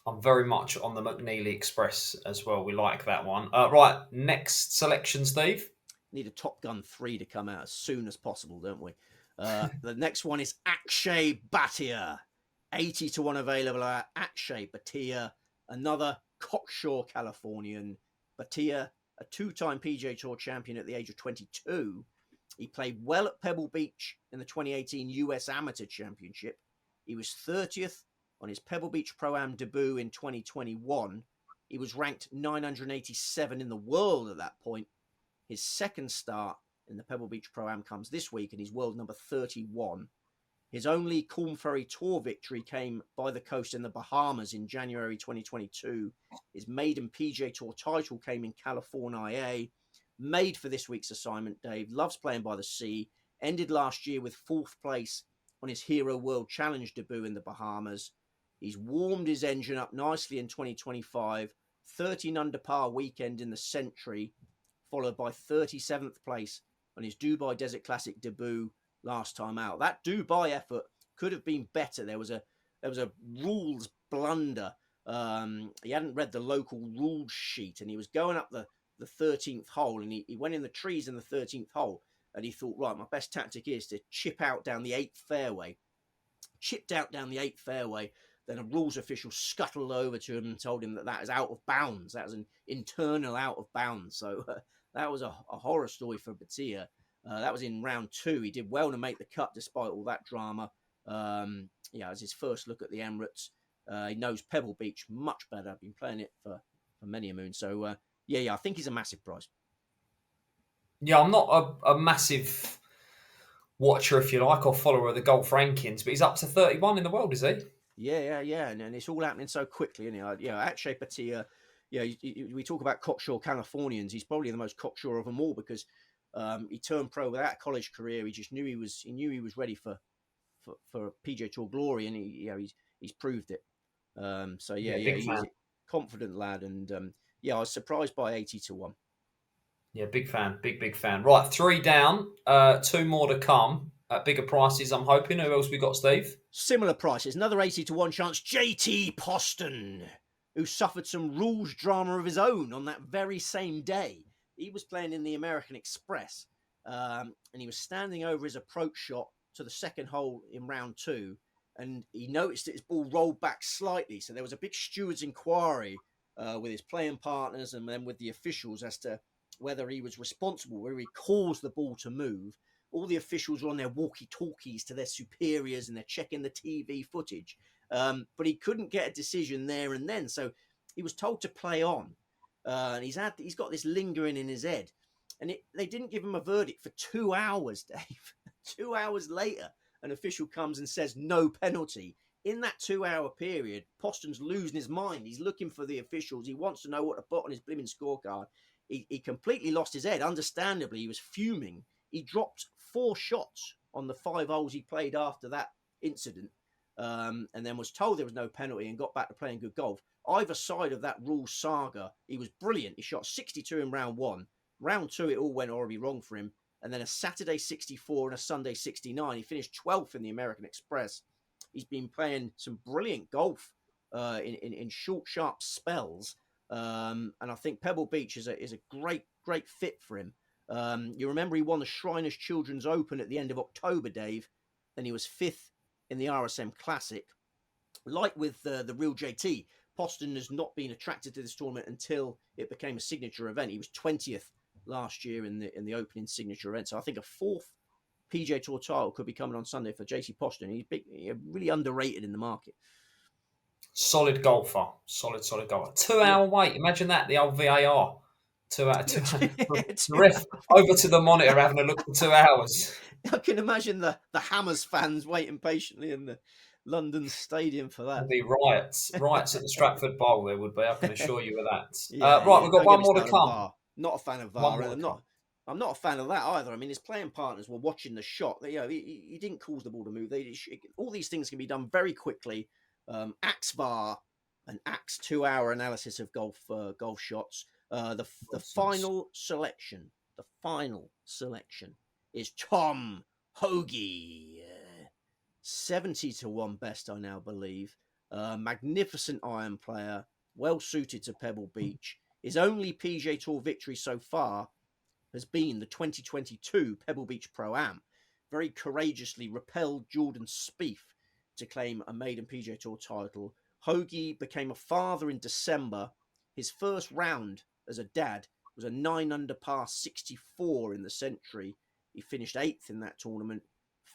I'm very much on the McNeely Express as well. We like that one. Right, next selection, Steve. Need a Top Gun 3 to come out as soon as possible, don't we? The next one is Akshay Bhatia. 80-1 available at Akshay Bhatia, another cocksure Californian. Bhatia, a 2-time PGA Tour champion at the age of 22. He played well at Pebble Beach in the 2018 US Amateur Championship. He was 30th on his Pebble Beach Pro-Am debut in 2021. He was ranked 987 in the world at that point. His second start in the Pebble Beach Pro-Am comes this week, and he's world number 31. His only Corn Ferry Tour victory came by the coast in the Bahamas in January 2022. His maiden PGA Tour title came in California. Made for this week's assignment, Dave. Loves playing by the sea. Ended last year with 4th place on his Hero World Challenge debut in the Bahamas. He's warmed his engine up nicely in 2025. 13 under par weekend in the Century, followed by 37th place on his Dubai Desert Classic debut last time out. That Dubai effort could have been better. There was a rules blunder. He hadn't read the local rules sheet, and he was going up the 13th hole, and he went in the trees in the 13th hole, and he thought, right, my best tactic is to chip out down the 8th fairway. Chipped out down the 8th fairway. Then a rules official scuttled over to him and told him that is out of bounds. That was an internal out of bounds. So that was a horror story for Batia. That was in round 2. He did well to make the cut despite all that drama. It was his first look at the Emirates. He knows Pebble Beach much better. I've been playing it for many a moon. So, I think he's a massive prize. Yeah, I'm not a massive watcher, if you like, or follower of the golf rankings, but he's up to 31 in the world, is he? Yeah. And it's all happening so quickly, isn't it? Akshay Patia, we talk about cocksure Californians. He's probably the most cocksure of them all because he turned pro without a college career. He just knew he was ready for PGA Tour glory, and he's proved it. He's a confident lad, and I was surprised by 80 to 1. Yeah, big fan, big fan. Right, 3 down, 2 more to come at bigger prices, I'm hoping. Who else we got, Steve? Similar prices, another 80 to 1 chance. JT Poston, who suffered some rules drama of his own on that very same day. He was playing in the American Express, and he was standing over his approach shot to the second hole in round 2, and he noticed that his ball rolled back slightly. So there was a big steward's inquiry with his playing partners and then with the officials as to whether he was responsible, whether he caused the ball to move. All the officials were on their walkie-talkies to their superiors and they're checking the TV footage. But he couldn't get a decision there and then. So he was told to play on. And he's got this lingering in his head. And they didn't give him a verdict for 2 hours, Dave. 2 hours later, an official comes and says no penalty. In that 2-hour period, Poston's losing his mind. He's looking for the officials. He wants to know what to put on his blimmin' scorecard. He completely lost his head. Understandably, he was fuming. He dropped 4 shots on the 5 holes he played after that incident, and then was told there was no penalty and got back to playing good golf. Either side of that rule saga, he was brilliant. He shot 62 in round 1. Round 2, it all went horribly wrong for him. And then a Saturday 64 and a Sunday 69. He finished 12th in the American Express. He's been playing some brilliant golf in short, sharp spells. And I think Pebble Beach is a great fit for him. You remember he won the Shriners Children's Open at the end of October, Dave. Then he was 5th in the RSM Classic. Like with the real JT, Poston has not been attracted to this tournament until it became a signature event. He was 20th last year in the opening signature event. So I think a 4th PGA Tour title could be coming on Sunday for JT Poston. He's really underrated in the market. Solid golfer. Solid golfer. 2 hour wait. Imagine that, the old VAR. 2 hours. The ref over to the monitor having a look for 2 hours. I can imagine the Hammers fans waiting patiently in the London Stadium for that. There'd be riots at the Stratford Bowl. There would be. I can assure you of that. Right, we've got one more to come. Not a fan of VAR. I'm not a fan of that either. I mean, his playing partners were watching the shot. He didn't cause the ball to move. All these things can be done very quickly. Axe VAR and Axe 2-hour analysis of golf shots. The final selection is Tom Hoge. 70 to 1 best, I now believe. Magnificent iron player, well suited to Pebble Beach. His only PGA Tour victory so far has been the 2022 Pebble Beach Pro-Am. Very courageously repelled Jordan Spieth to claim a maiden PGA Tour title. Hoge became a father in December. His first round as a dad was a 9 under par 64 in the Century. He finished 8th in that tournament,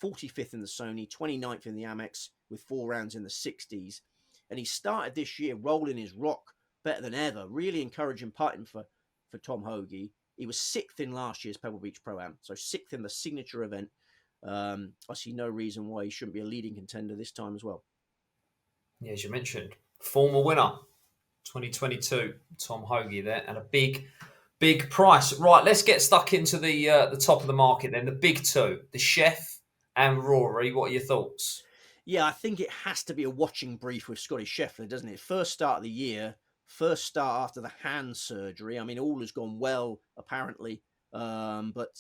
45th in the Sony, 29th in the Amex with 4 rounds in the 60s. And he started this year rolling his rock better than ever. Really encouraging putting for Tom Hoge. He was 6th in last year's Pebble Beach Pro-Am, so 6th in the signature event. I see no reason why he shouldn't be a leading contender this time as well. Yeah, as you mentioned, former winner, 2022, Tom Hoagie there, and a big price. Right, let's get stuck into the top of the market then. The big two, the Chef and Rory. What are your thoughts? Yeah, I think it has to be a watching brief with Scotty Scheffler, doesn't it? First start of the year, first start after the hand surgery. I mean, all has gone well, apparently. But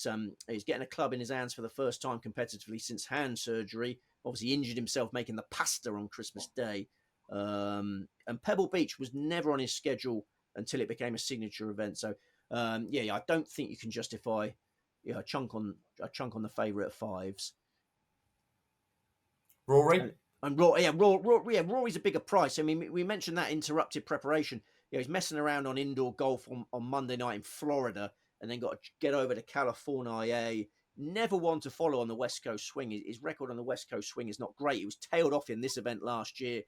he's getting a club in his hands for the first time competitively since hand surgery. Obviously injured himself making the pasta on Christmas Day. And Pebble Beach was never on his schedule until it became a signature event. So, I don't think you can justify a chunk on the favourite at fives. Rory? Rory's a bigger price. I mean, we mentioned that interrupted preparation. He's messing around on indoor golf on Monday night in Florida, and then got to get over to California. Never one to follow on the West Coast swing. His record on the West Coast swing is not great. He was tailed off in this event last year.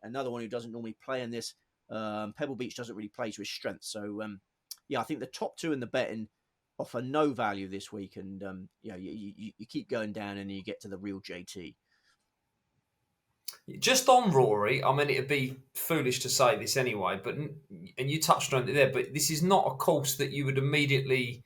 Another one who doesn't normally play in this. Pebble Beach doesn't really play to his strength. So, I think the top two in the betting offer no value this week. And, you keep going down and you get to the real JT. Just on Rory, I mean, it'd be foolish to say this anyway, and you touched on it there, but this is not a course that you would immediately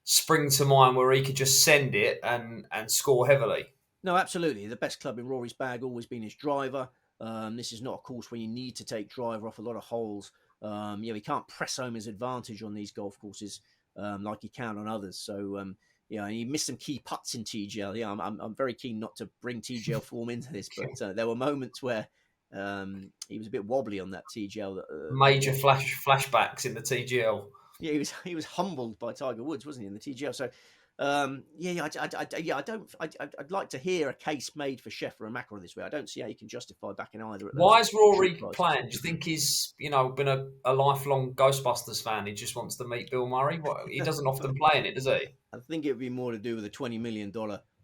spring to mind where he could just send it and score heavily. No, absolutely. The best club in Rory's bag always been his driver. This is not a course where you need to take driver off a lot of holes. He can't press home his advantage on these golf courses like he can on others. So, he missed some key putts in TGL. Yeah, I'm very keen not to bring TGL form into this, but there were moments where he was a bit wobbly on that TGL. Major flashbacks in the TGL. Yeah, he was humbled by Tiger Woods, wasn't he, in the TGL? So, I'd like to hear a case made for Scheffler and McIlroy this week. I don't see how you can justify backing either. Why is Rory playing? Do you think he's been a lifelong Ghostbusters fan? He just wants to meet Bill Murray. He doesn't often play in it, does he? I think it would be more to do with the $20 million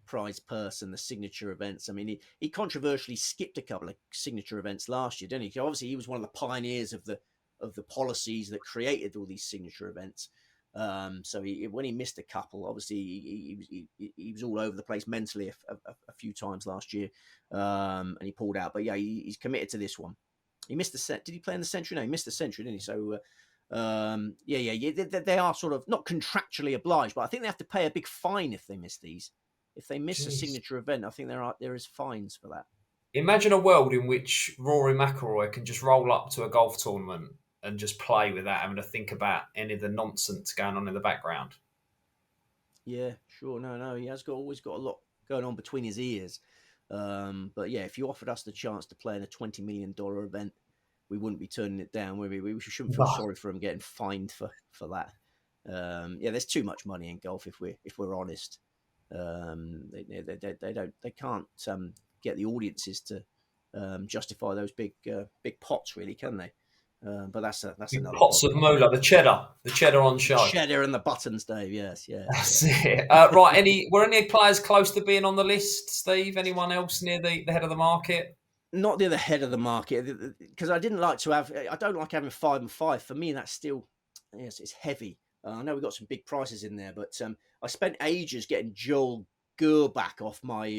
prize purse and the signature events. I mean, he controversially skipped a couple of signature events last year, didn't he? Obviously, he was one of the pioneers of the policies that created all these signature events. So when he missed a couple, obviously he was all over the place mentally a few times last year, and he pulled out. But yeah, he's committed to this one. He missed the set. Did he play in the Century? No, he missed the Century, didn't he? So they are sort of not contractually obliged, but I think they have to pay a big fine if they miss these. If they miss a signature event, I think there is fines for that. Imagine a world in which Rory McIlroy can just roll up to a golf tournament and just play without having to think about any of the nonsense going on in the background. Yeah, sure. No, he has always got a lot going on between his ears. But yeah, if you offered us the chance to play in a $20 million event, we wouldn't be turning it down. We shouldn't feel sorry for him getting fined for that. There's too much money in golf if we're honest. They can't get the audiences to justify those big pots, really, can they? But that's another pots of moolah, the cheddar on show, cheddar and the buttons, Dave. Yes. That's it. Right, were any players close to being on the list, Steve? Anyone else near the head of the market? Not near the head of the market, because I don't like having 5 and 5. For me, that's still, yes, it's heavy. I know we've got some big prices in there, but I spent ages getting Joel Gerbach off my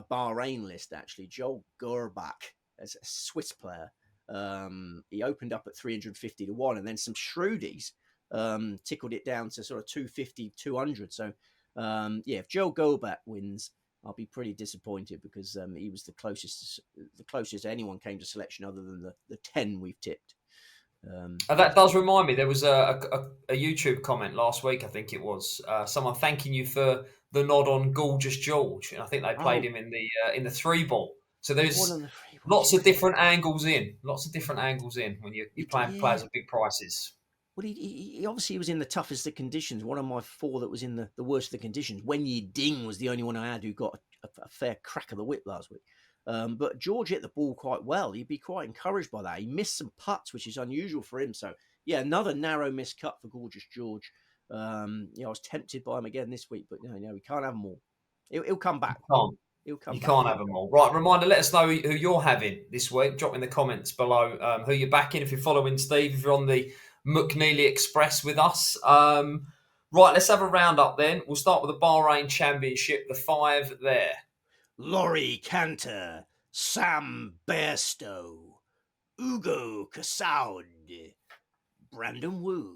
Bahrain list. Actually, Joel Gerbach as a Swiss player. He opened up at 350 to 1, and then some shrewdies tickled it down to sort of 250, 200. So, if Joel Gerbach wins, I'll be pretty disappointed, because he was the closest anyone came to selection other than the 10 we've tipped. That does remind me, there was a YouTube comment last week, I think it was, someone thanking you for the nod on Gorgeous George, and I think they played him in the 3-ball. So there's lots of different angles in when you're playing players at big prices. Well, he obviously was in the toughest of conditions. One of my 4 that was in the worst of the conditions. When Yi Ding was the only one I had who got a fair crack of the whip last week. But George hit the ball quite well. You'd be quite encouraged by that. He missed some putts, which is unusual for him. So, yeah, another narrow missed cut for Gorgeous George. I was tempted by him again this week, but no, we can't have them all. He'll come back. You can't have them all. Right, reminder, let us know who you're having this week. Drop in the comments below who you're backing. If you're following Steve, if you're on the McNeely Express with us. Right, let's have a roundup then. We'll start with the Bahrain Championship, the 5 there. Laurie Cantor, Sam Bairstow, Ugo Casaud, Brandon Wu,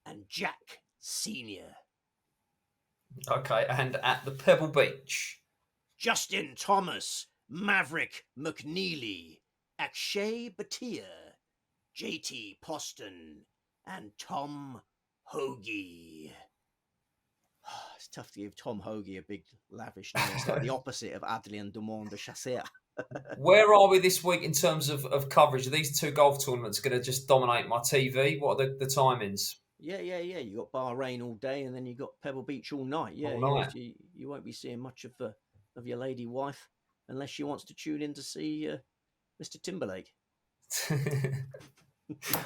and Jack Senior. Okay, and at the Pebble Beach, Justin Thomas, Maverick McNeely, Akshay Bhatia, JT Poston, and Tom Hoagie. It's tough to give Tom Hoagie a big lavish name. It's like the opposite of Adrien Dumont de Chasser. where are we this week in terms of coverage? Are these 2 golf tournaments going to just dominate my TV? What are the timings? Yeah. You got Bahrain all day, and then you got Pebble Beach all night. All night. You won't be seeing much of your lady wife unless she wants to tune in to see Mr. Timberlake.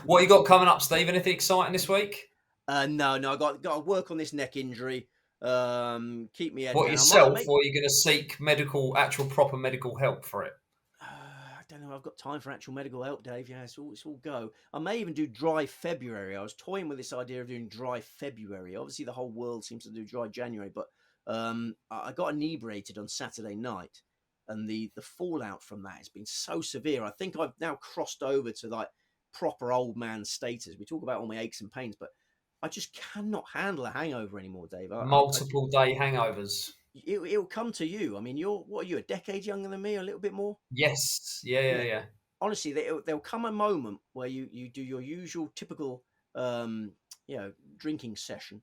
What you got coming up, Steve? Anything exciting this week? No. I got to work on this neck injury. Keep me head What down. yourself, or are you going to seek actual proper medical help for it? I don't know. I've got time for actual medical help, Dave. Yeah, it's all go. I may even do dry February. I was toying with this idea of doing dry February. Obviously, the whole world seems to do dry January, but I got inebriated on Saturday night, and the fallout from that has been so severe. I think I've now crossed over to like proper old man status. We talk about all my aches and pains, but I just cannot handle a hangover anymore, Dave. Multiple day hangovers. It'll come to you. I mean, what are you, a decade younger than me, or a little bit more? Yes. Yeah. Honestly, there'll come a moment where you do your usual typical, drinking session,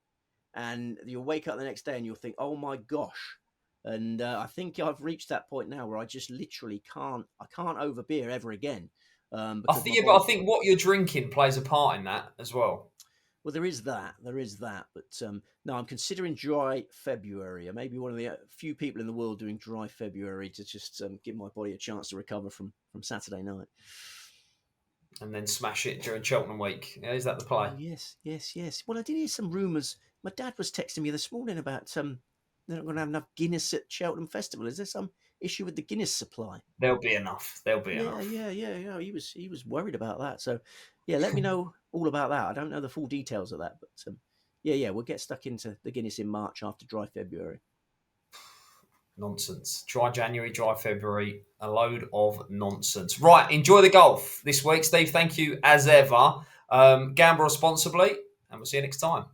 and you'll wake up the next day and you'll think, oh my gosh. And I think I've reached that point now where I just literally can't over beer ever again. But I think what you're drinking plays a part in that as well. Well, there is that. But no, I'm considering dry February. I may be one of the few people in the world doing dry February to just give my body a chance to recover from Saturday night. And then smash it during Cheltenham week. Yeah, is that the play? Yes. Well, I did hear some rumours. My dad was texting me this morning about they're not going to have enough Guinness at Cheltenham Festival. Is there some issue with the Guinness supply? There'll be enough. Yeah. He was worried about that. So, yeah, let me know all about that. I don't know the full details of that, but we'll get stuck into the Guinness in March after dry February. Nonsense. Dry January, dry February, a load of nonsense. Right, enjoy the golf this week. Steve, thank you as ever. Gamble responsibly, and we'll see you next time.